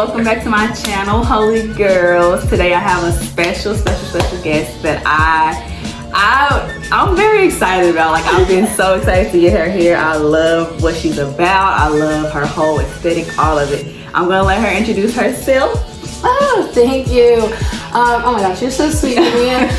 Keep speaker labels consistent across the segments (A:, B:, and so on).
A: welcome back to my channel, Holy Girls. Today I have a special guest that I'm very excited about. Like, I've been so excited to get her here. I love what she's about. I love her whole aesthetic, all of it. I'm gonna let her introduce herself.
B: Oh, thank you. Oh my gosh, you're so sweet, Damia.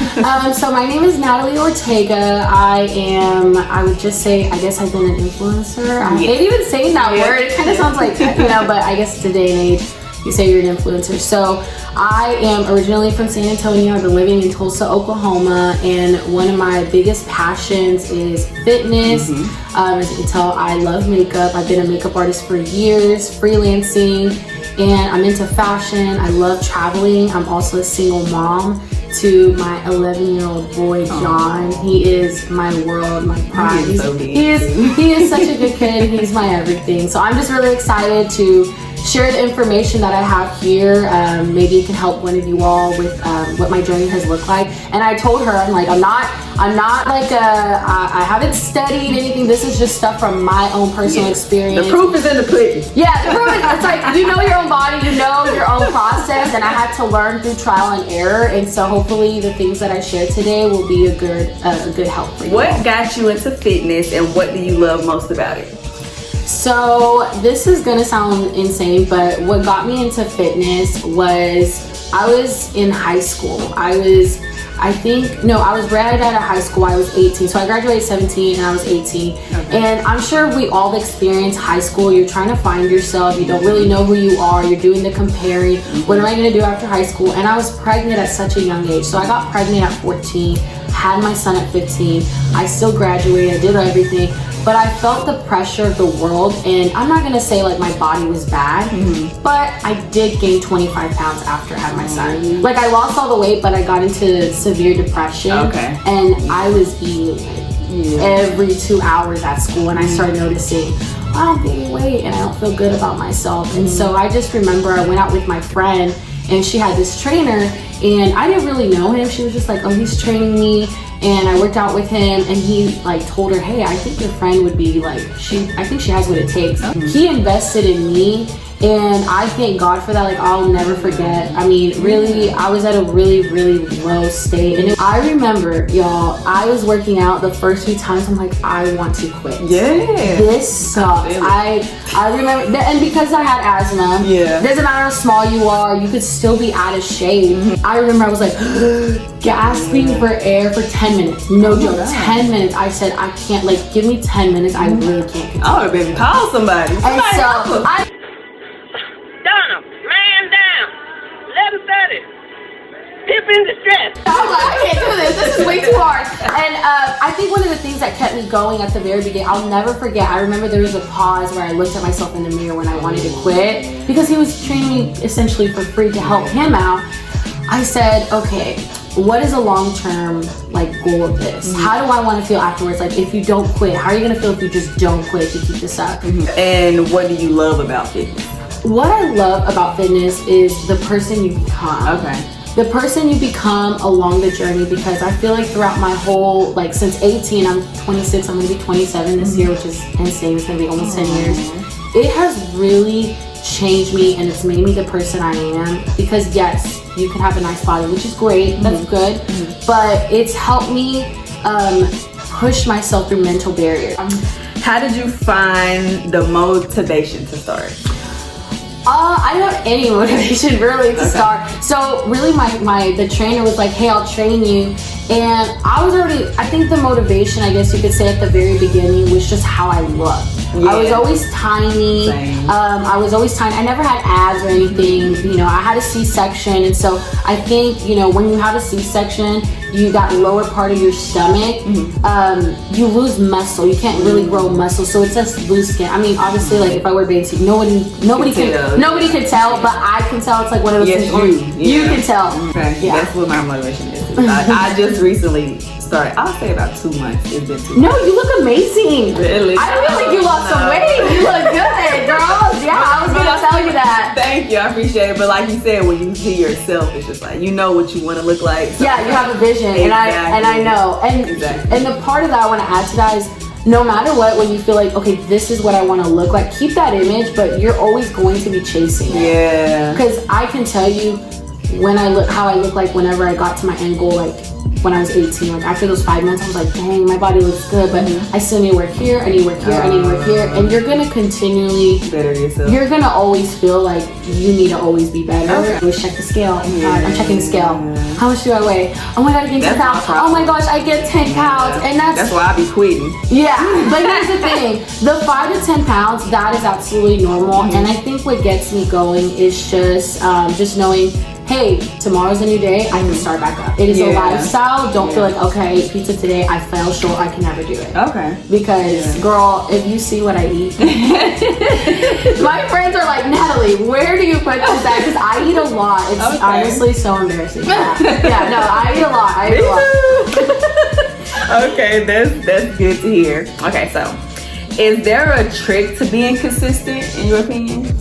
B: So my name is Natalie Ortega. I would just say, I guess I've been an influencer. I hate even saying that word. It kind of sounds like, but I guess today and age, you say you're an influencer. So I am originally from San Antonio. I've been living in Tulsa, Oklahoma, and one of my biggest passions is fitness. As you can tell, I love makeup. I've been a makeup artist for years, freelancing, and I'm into fashion. I love traveling. I'm also a single mom to my 11-year-old boy, John. He is my world, my pride. He is such a good kid. He's my everything. So I'm just really excited to share the information that I have here. Maybe it can help one of you all with what my journey has looked like. And I told her, I'm not like I haven't studied anything. This is just stuff from my own personal experience.
A: The proof is in the pudding.
B: Yeah, the proof is, it's like, you know your own body, you know your own process, and I had to learn through trial and error. And so hopefully the things that I share today will be a good help for you.
A: What got you into fitness, and what do you love most about it?
B: So this is gonna sound insane, but what got me into fitness was I was in high school. I was right out of high school. I was 18. So I graduated 17 and I was 18. Okay. And I'm sure we all experienced high school. You're trying to find yourself. You don't really know who you are. You're doing the comparing. What am I gonna do after high school? And I was pregnant at such a young age. So I got pregnant at 14, had my son at 15. I still graduated, I did everything. But I felt the pressure of the world, and I'm not gonna say like my body was bad, but I did gain 25 pounds after I had my son. Like, I lost all the weight, but I got into severe depression, and I was eating every 2 hours at school, and I started noticing, wow, I'm gaining weight, and I don't feel good about myself. And so I just remember I went out with my friend, and she had this trainer, and I didn't really know him. She was just like, oh, he's training me. And I worked out with him, and he like told her, hey, I think your friend would be like, I think she has what it takes. He invested in me, and I thank God for that. Like, I'll never forget. I mean, really, I was at a really low state, and I remember, y'all, I was working out the first few times. I'm like, I want to quit. This sucks. I remember, and because I had asthma, doesn't matter how small you are, you could still be out of shape. I remember I was like gasping for air for 10 minutes. No joke, 10 minutes. I said, I can't, like, give me 10 minutes. I really can't continue.
A: I would have been call somebody.
B: And so
C: Man down, 11:30, tip in distress.
B: I'm like, I can't do this. This is way too hard. And I think one of the things that kept me going at the very beginning, I'll never forget. I remember there was a pause where I looked at myself in the mirror when I wanted to quit, because he was training me essentially for free to help him out. I said, okay, what is a long-term like goal of this? How do I want to feel afterwards? Like, if you don't quit, how are you gonna feel if you just don't quit, if you keep this up?
A: And what do you love about fitness?
B: What I love about fitness is the person you become. The person you become along the journey, because I feel like throughout my whole, like, since 18, I'm 26, I'm gonna be 27 this year, which is insane. It's gonna be almost 10 years. It has really changed me, and it's made me the person I am. Because yes, you can have a nice body, which is great, that's good, but it's helped me push myself through mental barriers.
A: How did you find the motivation to start?
B: I don't have any motivation really to start. So really the trainer was like, hey, I'll train you. And I think the motivation, I guess you could say at the very beginning, was just how I looked. I was always tiny. I never had abs or anything. I had a C-section. And so I think, when you have a C-section, that lower part of your stomach, you lose muscle. You can't really grow muscle. So it's just loose skin. I mean, obviously, like, if I wear bathing suit, nobody can tell, but I can tell. It's like one of those things. You can tell.
A: That's what my motivation is. I just recently started, I'll say about 2 months. It's been 2 months.
B: No, you look amazing.
A: Really?
B: I feel like you lost some weight. You look good, girl. Yeah, I was gonna tell you that.
A: Thank you, I appreciate it. But like you said, when you see yourself, it's just like, you know what you want to look like. So
B: yeah, you have a vision, and I know. And the part of that I want to add to that is, no matter what, when you feel like, okay, this is what I want to look like, keep that image, but you're always going to be chasing it.
A: Yeah.
B: Because I can tell you how I look like whenever I got to my end goal, like when I was 18. Like after those 5 months, I was like, dang, my body looks good, but I still need to work here, I need to work here, I need to work here. And you're gonna continually
A: better yourself.
B: You're gonna always feel like you need to always be better. Okay. Always check the scale. Oh my God, I'm checking the scale. How much do I weigh? Oh my God, I gained 10 pounds. Oh my gosh, I get 10 pounds. And that's
A: why I be quitting.
B: Yeah, but here's the thing. The 5 to 10 pounds, that is absolutely normal. And I think what gets me going is just knowing, hey, tomorrow's a new day, I can start back up. It is a lifestyle. Don't feel like, okay, I ate pizza today, I fell short, I can never do it.
A: Okay.
B: Because, girl, if you see what I eat, my friends are like, Natalie, where do you put this at? Because I eat a lot. It's honestly so embarrassing. Yeah, no, I eat a lot. I eat a lot.
A: Okay, that's good to hear. Okay, so is there a trick to being consistent in your opinion?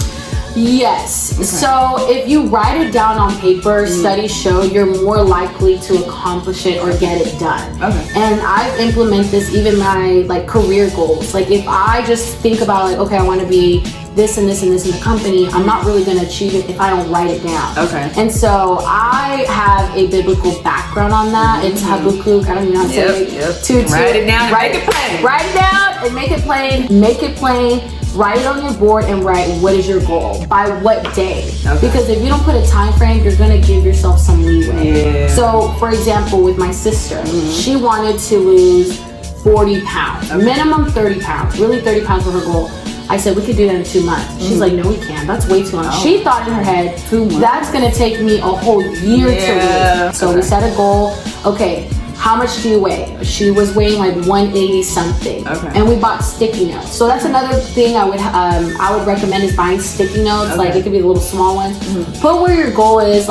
B: Yes. Okay. So if you write it down on paper, studies show you're more likely to accomplish it or get it done. Okay. And I've implemented this even my career goals. Like if I just think about okay, I want to be this and this and this in the company, I'm not really going to achieve it if I don't write it down. Okay. And so I have a biblical background on that. It's Habakkuk. I don't even know how to say it.
A: Write it down and make it plain.
B: Write it down and make it plain. Make it plain. Write it on your board and write what is your goal by what day. Okay. Because if you don't put a time frame, you're gonna give yourself some leeway. Yeah. So for example, with my sister, she wanted to lose 40 pounds, minimum 30 pounds, really 30 pounds for her goal. I said, we could do that in 2 months. She's like, no, we can't. That's way too long. She thought in her head, 2 months. That's gonna take me a whole year to lose. So we set a goal. Okay, how much do you weigh? She was weighing 180 something. Okay. And we bought sticky notes. So that's another thing I would recommend is buying sticky notes. Like it could be the little small ones. Put where your goal is,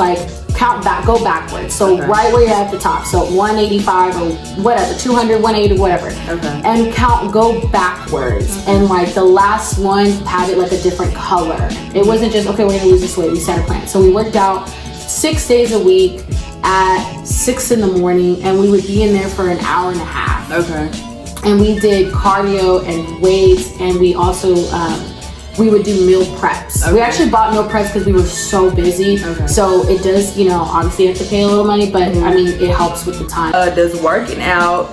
B: count back, go backwards. So right where you're at the top. So 185 or whatever, 200, 180, whatever. Okay. And go backwards. And the last one, have it a different color. It wasn't just, okay, we're gonna lose this weight. We set a plan. So we worked out 6 days a week at 6 in the morning, and we would be in there for an hour and a half. Okay. And we did cardio and weights, and we also we would do meal preps. Okay. We actually bought meal preps because we were so busy. Okay. So it does, obviously you have to pay a little money, but I mean, it helps with the time.
A: Does working out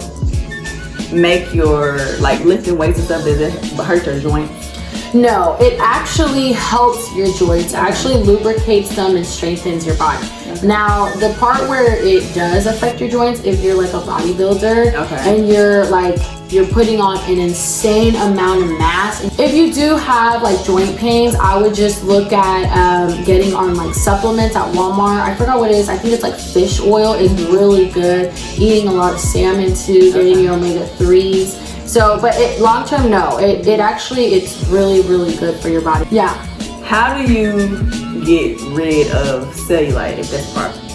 A: make your lifting weights and stuff, does it hurt your joints?
B: No, it actually helps your joints. It actually lubricates them and strengthens your body. Okay. Now, the part where it does affect your joints, if you're a bodybuilder and you're putting on an insane amount of mass. If you do have joint pains, I would just look at getting on supplements at Walmart. I forgot what it is. I think it's fish oil is really good. Eating a lot of salmon too, getting your omega-3s. So, but long term, no. It's really, really good for your body. Yeah.
A: How do you get rid of cellulite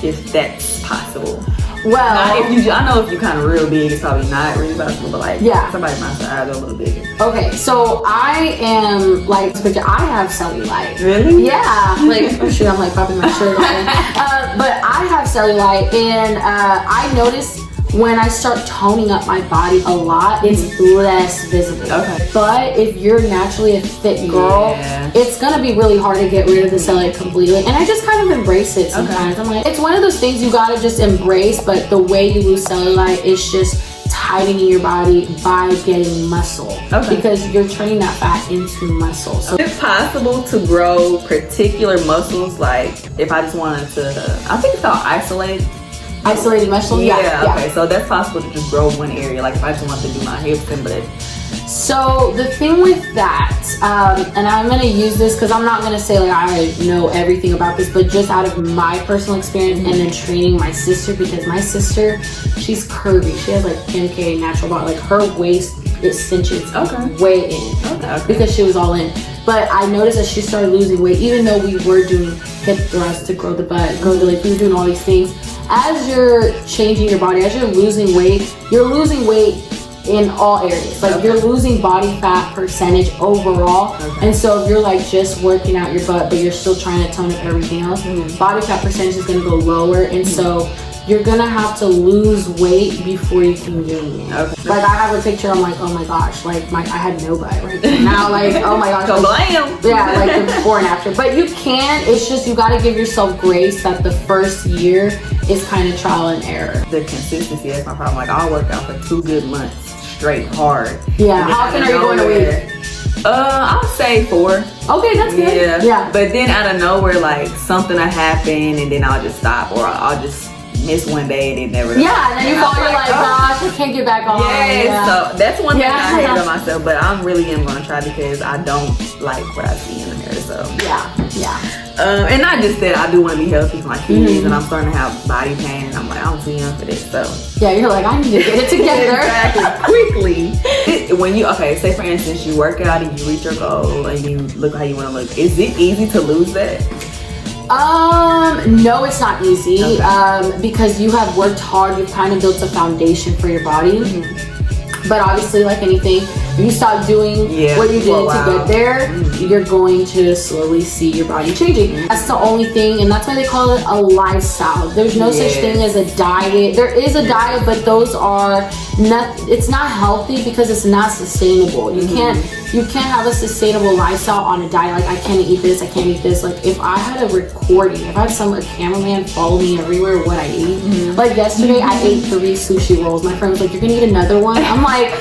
A: if that's possible?
B: Well,
A: I know if you're kind of real big, it's probably not really possible, but somebody my size or a little bigger.
B: Okay, so I am I have cellulite.
A: Really?
B: Yeah. Oh shoot, I'm popping my shirt open. But I have cellulite, and I noticed when I start toning up my body a lot, it's less visible. Okay. But if you're naturally a fit girl, it's gonna be really hard to get rid of the cellulite completely. And I just kind of embrace it sometimes. I'm it's one of those things you gotta just embrace, but the way you lose cellulite is just tightening your body by getting muscle. Okay. Because you're turning that fat into muscle. So
A: is it possible to grow particular muscles? If I just wanted to, I think it's called
B: isolated muscle?
A: Yeah. Okay, so that's possible to just grow one area, if I just want to do my hips and butt.
B: So the thing with that, and I'm going to use this because I'm not going to say I know everything about this, but just out of my personal experience and then training my sister, because my sister, she's curvy. She has 10K natural body. Her waist, it cinches way in. Okay. Because she was all in. But I noticed that she started losing weight, even though we were doing hip thrusts to grow the butt, we were doing all these things. As you're changing your body, as you're losing weight in all areas. You're losing body fat percentage overall. Okay. And so if you're just working out your butt, but you're still trying to tone up everything else, body fat percentage is gonna go lower. And so you're gonna have to lose weight before you can gain it.
A: Okay.
B: Like I have a picture, I'm like, oh my gosh, like I had no butt right there. Now like, oh my gosh.
A: Blam.
B: Yeah, like the before and after. But you can, it's just you gotta give yourself grace that the first year is kind of trial and error.
A: The consistency, that's my problem. Like I'll work out for 2 good months straight hard.
B: Yeah, how often are you going a week?
A: I'll say 4.
B: Okay, that's good. Yeah.
A: But then out of nowhere, like something will happen and then I'll just stop, or I'll just miss one day and it never.
B: Yeah, and then you fall, you're like, gosh, I can't get back on.
A: Yeah, so that's one thing I hate about myself, but I really am gonna try because I don't like what I see in the mirror. So
B: yeah.
A: And not just that, I do want to be healthy for my kids, and I'm starting to have body pain, and I'm like, I'm too young for this. So
B: yeah, you're like, I need to get it together.
A: Exactly, quickly. When you say for instance, you work out and you reach your goal and you look how you want to look, is it easy to lose that?
B: No, it's not easy. Okay. Because you have worked hard, you've kind of built a foundation for your body. But obviously, like anything, if you stop doing what you did to get there, you're going to slowly see your body changing. That's the only thing, and that's why they call it a lifestyle. There's no such thing as a diet. There is a diet, but those are not. It's not healthy because it's not sustainable. You can't have a sustainable lifestyle on a diet. Like I can't eat this, I can't eat this. Like if I had a recording, if I had a cameraman follow me everywhere what I eat. Like yesterday, I ate 3 sushi rolls. My friend was like, "You're gonna eat another one?" I'm like,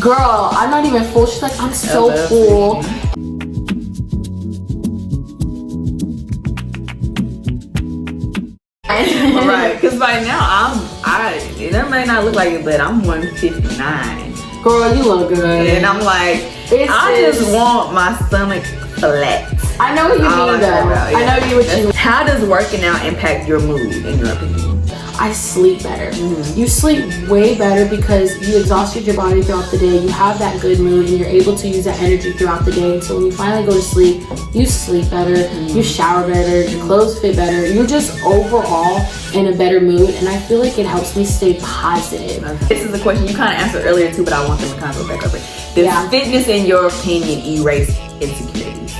B: "Girl, I'm not even full." She's like, "I'm so full."
A: Right, because right now it may not look like it, but I'm 159.
B: Girl, you look good.
A: And I'm like, I just want my stomach flat.
B: I know what you mean though. I know what you mean.
A: How does working out impact your mood, in your opinion?
B: I sleep better. You sleep way better because you exhausted your body throughout the day. You have that good mood and you're able to use that energy throughout the day. So when you finally go to sleep, you sleep better, you shower better, your clothes fit better. You're just overall in a better mood, and I feel like it helps me stay positive.
A: This is a question you kind of answered earlier too, but I want them to kind of go back over it. Does fitness, in your opinion, erase insecurities?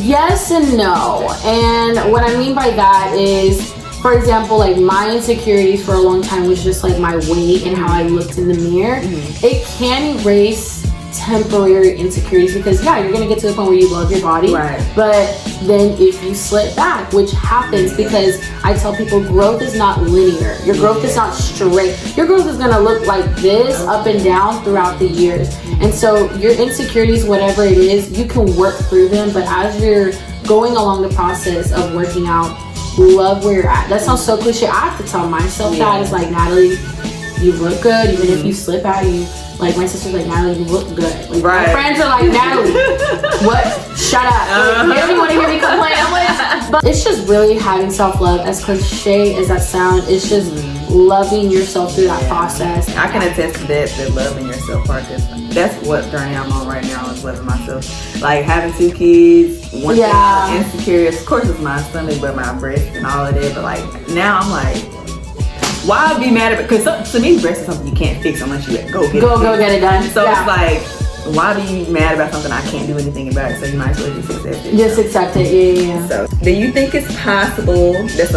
B: Yes and no. And what I mean by that is, for example, like my insecurities for a long time was just like my weight and how I looked in the mirror. It can erase temporary insecurities because you're gonna get to the point where you love your body, but then if you slip back, which happens because I tell people growth is not linear, your growth is not straight, your growth is gonna look like this up and down throughout the years. And so your insecurities, whatever it is, you can work through them, but as you're going along the process of working out, love where you're at. That sounds so cliche. I have to tell myself that. It's like, Natalie, you look good even if you slip out. Like my sister's like, Natalie, you look good. Like my friends are like, Natalie, what? Shut up. They don't even want to hear me complain. I'm like, but it's just really having self-love. As cliche as that sounds, it's just loving yourself through that process.
A: I can attest to that, the loving yourself part. That's what journey I'm on right now, is loving myself. Like having 2 kids, one thing I'm insecure, of course it's my stomach, but my breast and all of that. But like now I'm like, why be mad about it? Because to me, breast is something you can't fix unless you go get it done. So it's like, why be mad about something I can't do anything about it? So you might as well just accept it.
B: Just accept it, yeah.
A: So, do you think it's possible? This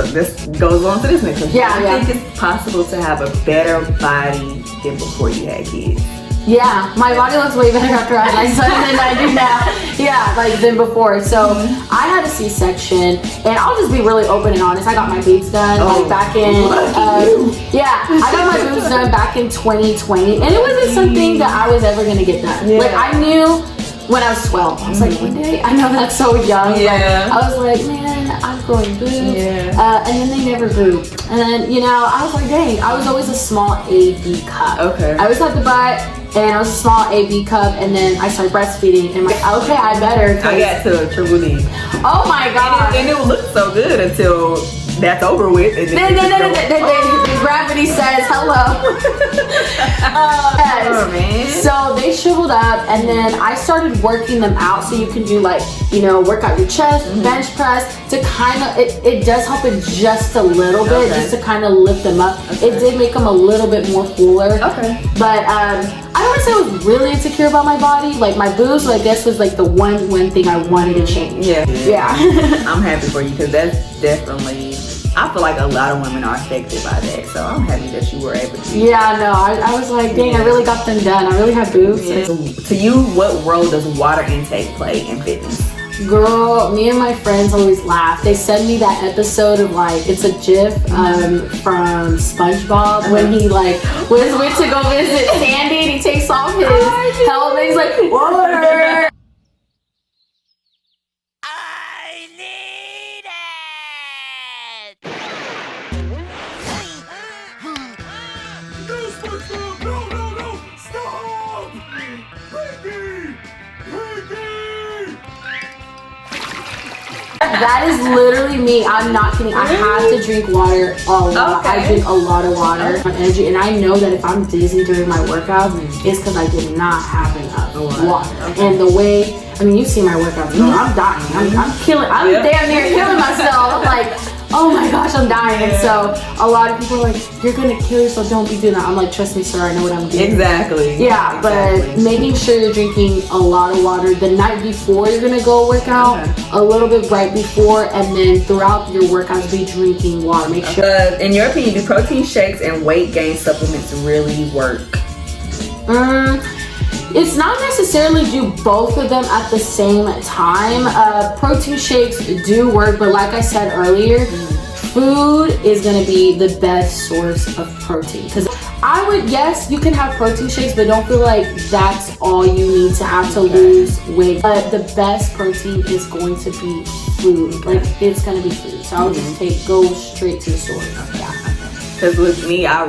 A: goes on to this next question. Do you think it's possible to have a better body than before you had kids?
B: Yeah, my body looks way better after I had my son than I do now. Than before. So I had a C-section, and I'll just be really open and honest. I got my boobs done back in I got my boobs done back in 2020, and it wasn't something that I was ever gonna get done. Like I knew when I was 12, I was like, one day, I know that's so young. I was like, man, I'm growing boobs, and then they never grew. And then I was like, dang, I was always a small AB cup. I always had the butt. And I was a small AB cup, and then I started breastfeeding, and I'm like, okay, I better.
A: I got to triple D.
B: Oh my god!
A: And it would look so good until that's over with. And
B: then gravity says hello.
A: Oh man!
B: So they shriveled up, and then I started working them out. So you can do work out your chest, bench press to kind of. It does help it just a little bit, just to kind of lift them up. It did make them a little bit more fuller. But I don't want to say I was really insecure about my body. Like my boobs, I guess, was like the one thing I wanted to change.
A: Yeah. I'm happy for you because that's definitely I feel like a lot of women are affected by that. So I'm happy that you were able to.
B: Yeah, no, I was like, dang, I really got them done. I really have boobs.
A: Yeah. To you, what role does water intake play in fitness?
B: Girl, me and my friends always laugh. They send me that episode of like, it's a GIF from SpongeBob when he like went to go visit Sandy and he takes off his helmet. He's like, water.
C: I need it!
D: No, stop! Ricky!
B: That is literally me. I'm not kidding. I have to drink water a lot. I drink a lot of water for energy, and I know that if I'm dizzy during my workouts, it's because I did not have enough water. And the way, I mean, you see my workouts, I'm dying. I'm damn near killing myself. I'm like, oh my gosh, I'm dying. And so a lot of people are like, you're gonna kill yourself, don't be doing that. I'm like, trust me, sir, I know what I'm doing.
A: Exactly.
B: Yeah, but making sure you're drinking a lot of water the night before you're gonna go work out, a little bit right before, and then throughout your workouts, be drinking water. Make sure.
A: In your opinion, do protein shakes and weight gain supplements really work?
B: It's not necessarily do both of them at the same time. Protein shakes do work, but like I said earlier, food is gonna be the best source of protein. Because I would, yes, you can have protein shakes, but don't feel like that's all you need to have to lose weight. But the best protein is going to be food. Like, it's gonna be food. So I would just go straight to the source. Yeah.
A: Because with me, I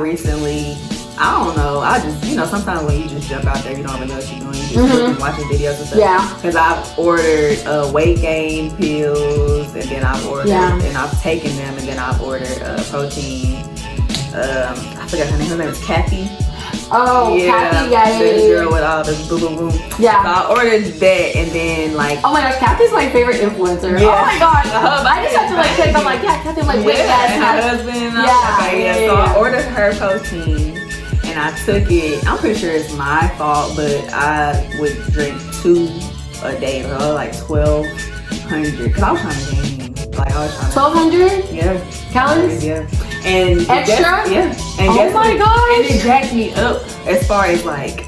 A: don't know, I just, sometimes when you just jump out there, you don't really know what you're doing. You just watching videos and stuff.
B: Yeah.
A: Because I've ordered weight gain pills, and then I've ordered, and I've taken them, and then I've ordered protein. I forgot her name. Her name is Kathy.
B: Oh, Kathy, yeah.
A: This girl with all this boom, boom, boom. Yeah. So I ordered that, and then like.
B: Oh my gosh, Kathy's my favorite influencer.
A: Yeah.
B: Oh my gosh. I just have to like click. I'm like, yeah, Kathy. I'm like, wait,
A: and her husband. So I ordered her protein. And I took it. I'm pretty sure it's my fault, but I would drink 2 a day, so like 1,200. Cause I was trying to gain, like I was trying to.
B: 1,200?
A: Yeah.
B: Calories?
A: Yeah. And
B: extra?
A: And
B: oh my gosh!
A: And it jacked me up as far as like,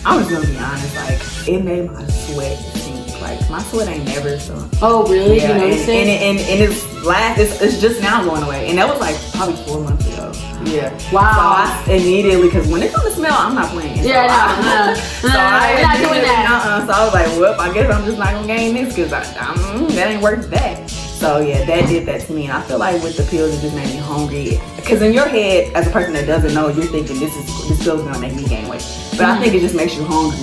A: I'm just gonna be honest, like it made my sweat sink. Like my sweat ain't never so.
B: Oh really?
A: Yeah,
B: you noticed it?
A: And it's just now going away, and that was like probably 4 months ago. Yeah.
B: Wow.
A: So I immediately, because when it comes to smell, I'm not playing.
B: Yeah, no.
A: So we're
B: not doing that.
A: So I was like, well, I guess I'm just not gonna gain this because that ain't worth that. So yeah, that did that to me, and I feel like with the pills, it just made me hungry. Because in your head, as a person that doesn't know, you're thinking this pill's gonna make me gain weight, but I think it just makes you hungry.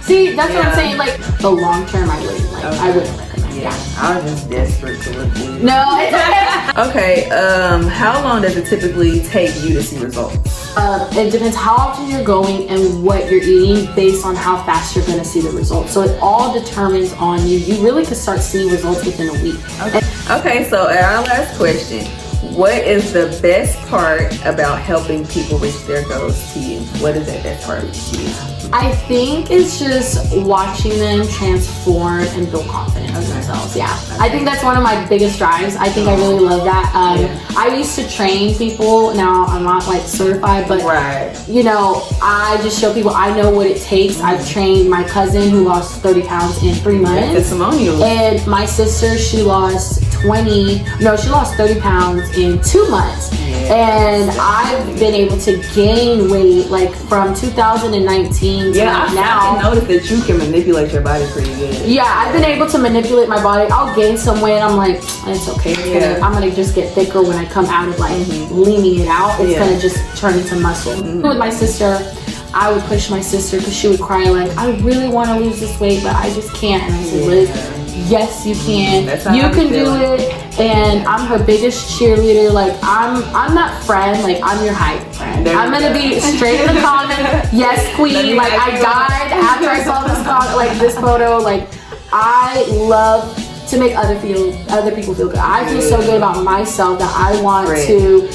B: See, that's what I'm saying. Like the long term, I wouldn't like. I wouldn't recommend.
A: Yeah, I was just desperate to look good.
B: No, it's okay.
A: Okay, how long does it typically take you to see results?
B: It depends how often you're going and what you're eating based on how fast you're gonna see the results. So it all determines on you. You really could start seeing results within a week.
A: Okay, so our last question. What is the best part about helping people reach their goals to you? What is that best part to you?
B: I think it's just watching them transform and build confidence in themselves. Yeah, I think that's one of my biggest drives. I think I really love that. I used to train people. Now I'm not like certified, but I just show people I know what it takes. I've trained my cousin who lost 30 pounds in 3 months.
A: Testimonial.
B: And my sister, she lost 30 pounds in 2 months. And I've been able to gain weight like from 2019 to now.
A: I can notice that you can manipulate your body pretty good.
B: Yeah, I've been able to manipulate my body. I'll gain some weight. I'm like, it's okay. I'm gonna just get thicker when I come out of like leaning it out. It's gonna just turn into muscle. With my sister, I would push my sister because she would cry like, I really want to lose this weight, but I just can't. And I said, Liz, yes, you can. You can do it. And I'm her biggest cheerleader. Like I'm that friend. Like I'm your hype friend. I'm gonna be straight in the comments. Yes, queen. Like I died after I saw this photo. Like I love to make other people feel good. I feel so good about myself that I want to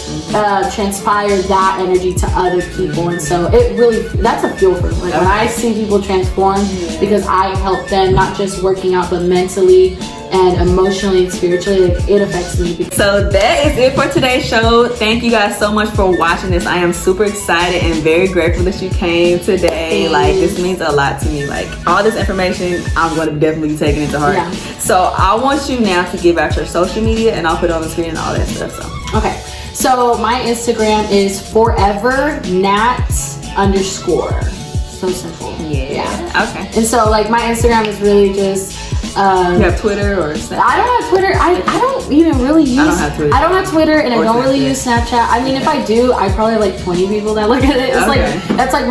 B: transpire that energy to other people, and so that's a fuel for me. Like when I see people transform because I help them, not just working out but mentally and emotionally and spiritually, like it affects me.
A: So that is it for today's show. Thank you guys so much for watching this. I am super excited and very grateful that you came today. Like, this means a lot to me. Like, all this information, I'm going to definitely be taking it to heart.
B: Yeah.
A: So I want you now to give out your social media, and I'll put it on the screen and all that stuff. So
B: okay, so my Instagram is forevernat_. So simple.
A: Yeah. Okay.
B: And so like my Instagram is really just
A: you have Twitter or Snapchat?
B: I don't have Twitter. I don't even really use. I don't have Twitter, and I don't really use Snapchat. I mean, if I do, I probably have like 20 people that look at it. It's like that's like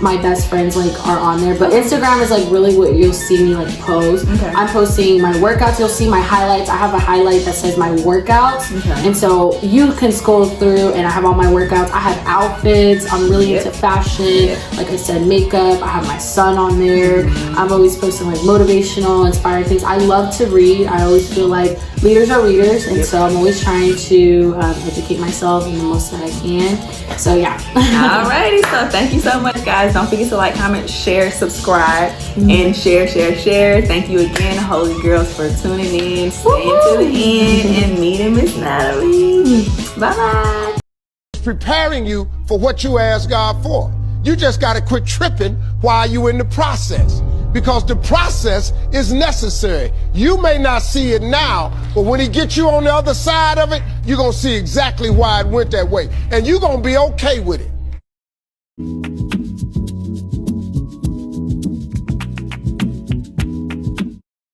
B: my best friends like are on there. But Instagram is like really what you'll see me like post. I'm posting my workouts. You'll see my highlights. I have a highlight that says my workouts, and so you can scroll through, and I have all my workouts. I have outfits. I'm really into fashion. Like I said, makeup. I have my son on there. I'm always posting like motivational, inspiring things. I love to read. I always feel like leaders are readers, and so I'm always trying to educate myself in the most that I can. So yeah.
A: Alrighty, so thank you so much, guys. Don't forget to like, comment, share, subscribe, and share. Thank you again, Holy Girls, for tuning in, staying to the end, and meeting Miss Natalie. Bye-bye.
E: Preparing you for what you asked God for. You just got to quit tripping while you're in the process, because the process is necessary. You may not see it now, but when he gets you on the other side of it, you're going to see exactly why it went that way, and you're going to be okay with it.